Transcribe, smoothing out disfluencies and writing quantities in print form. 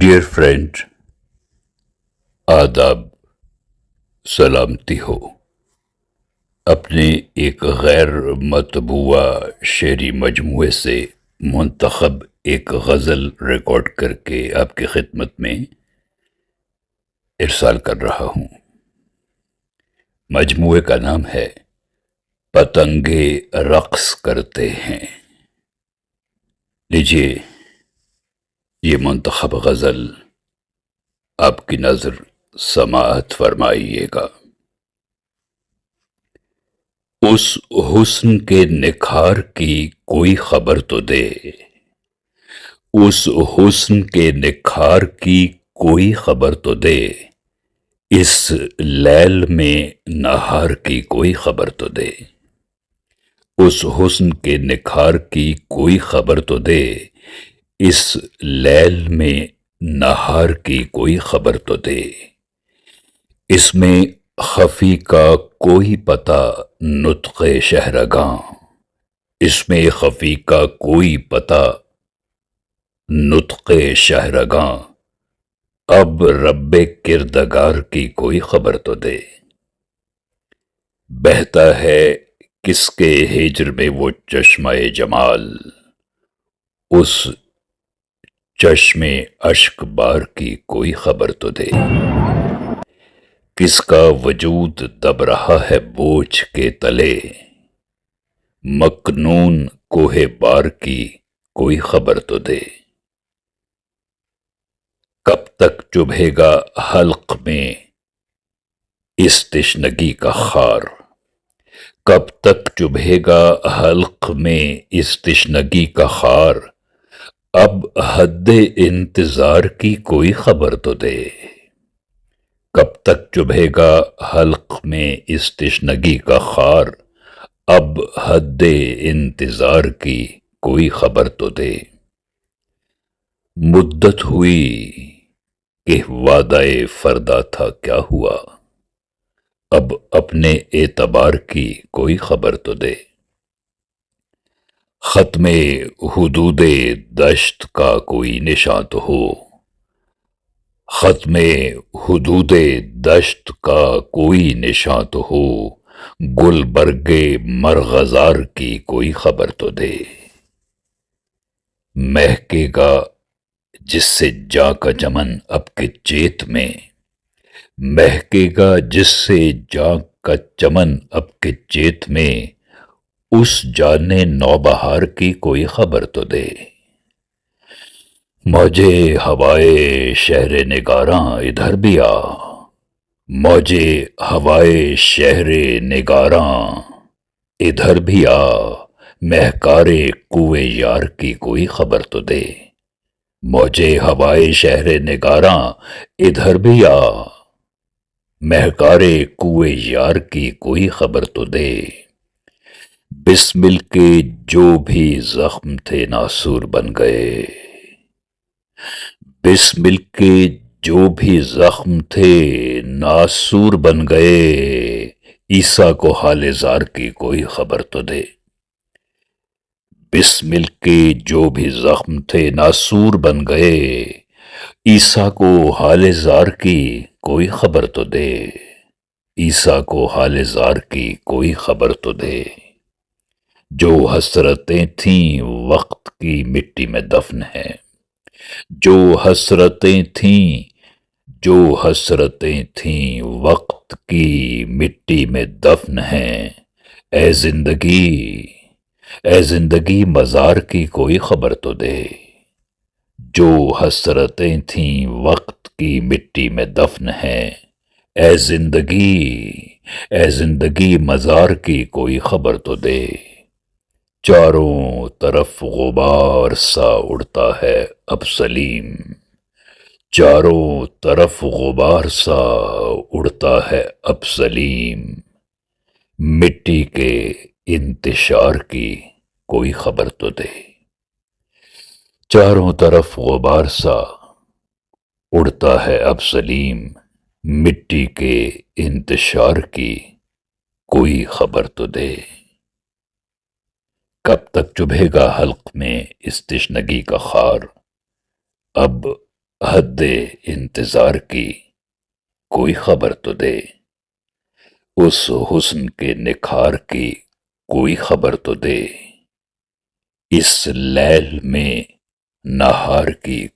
Dear friend, آداب، سلامتی ہو۔ اپنے ایک غیر مطبوعہ شعری مجموعے سے منتخب ایک غزل ریکارڈ کر کے آپ کی خدمت میں ارسال کر رہا ہوں۔ مجموعے کا نام ہے پتنگے رقص کرتے ہیں۔ لیجیے یہ منتخب غزل آپ کی نظر سماعت فرمائیے گا۔ اس حسن کے نکھار کی کوئی خبر تو دے، اس حسن کے نکھار کی کوئی خبر تو دے، اس لیل میں نہار کی کوئی خبر تو دے، اس حسن کے نکھار کی کوئی خبر تو دے، اس لیل میں نہار کی کوئی خبر تو دے۔ اس میں خفی کا کوئی پتہ نطق شہرگاں، اس میں خفی کا کوئی پتہ نطق شہرگاں، اب رب کردگار کی کوئی خبر تو دے۔ بہتا ہے کس کے ہجر میں وہ چشمہ جمال، اس چشم اشک بار کی کوئی خبر تو دے۔ کس کا وجود دب رہا ہے بوجھ کے تلے، مکنون کوہ بار کی کوئی خبر تو دے۔ کب تک چبھے گا حلق میں اس تشنگی کا خار، کب تک چبھے گا حلق میں اس تشنگی کا خار، اب حد انتظار کی کوئی خبر تو دے۔ کب تک چبھے گا حلق میں اس تشنگی کا خار، اب حد انتظار کی کوئی خبر تو دے۔ مدت ہوئی کہ وعدہ فردا تھا، کیا ہوا، اب اپنے اعتبار کی کوئی خبر تو دے۔ ختم حدود دشت کا کوئی نشاں تو ہو، ختم حدود دشت کا کوئی نشاں تو ہو، گل برگ مرغزار کی کوئی خبر تو دے۔ مہکے گا جس سے جاں کا چمن اب کے چیت میں، مہکے گا جس سے جاں کا چمن اب کے چیت میں، اس جانے نوبہار کی کوئی خبر تو دے۔ موجے ہوائے شہر نگاراں ادھر بھی آ، موجے ہوائے شہر نگاراں ادھر بھی آ، مہکارے کوئے یار کی کوئی خبر تو دے۔ موجے ہوائے شہر نگاراں ادھر بھی آ، مہکارے کوئے یار کی کوئی خبر تو دے۔ بسمل کے جو بھی زخم تھے ناسور بن گئے، بسمل کے جو بھی زخم تھے ناسور بن گئے، عیسیٰ کو حال زار کی کوئی خبر تو دے۔ بسمل کے جو بھی زخم تھے ناسور بن گئے، عیسیٰ کو حال زار کی کوئی خبر تو دے، عیسیٰ کو حال زار کی کوئی خبر تو دے۔ جو حسرتیں تھیں وقت کی مٹی میں دفن ہیں، جو حسرتیں تھیں، جو حسرتیں تھیں وقت کی مٹی میں دفن ہیں، اے زندگی، اے زندگی مزار کی کوئی خبر تو دے۔ جو حسرتیں تھیں وقت کی مٹی میں دفن ہیں، اے زندگی، اے زندگی مزار کی کوئی خبر تو دے۔ چاروں طرف غبار سا اڑتا ہے اب سلیم، چاروں طرف غبار سا اڑتا ہے اب سلیم، مٹی کے انتشار کی کوئی خبر تو دے۔ چاروں طرف غبار سا اڑتا ہے اب سلیم، مٹی کے انتشار کی کوئی خبر تو دے۔ کب تک چبھے گا حلق میں اس تشنگی کا خار، اب حد انتظار کی کوئی خبر تو دے، اس حسن کے نکھار کی کوئی خبر تو دے، اس لیل میں نہار کی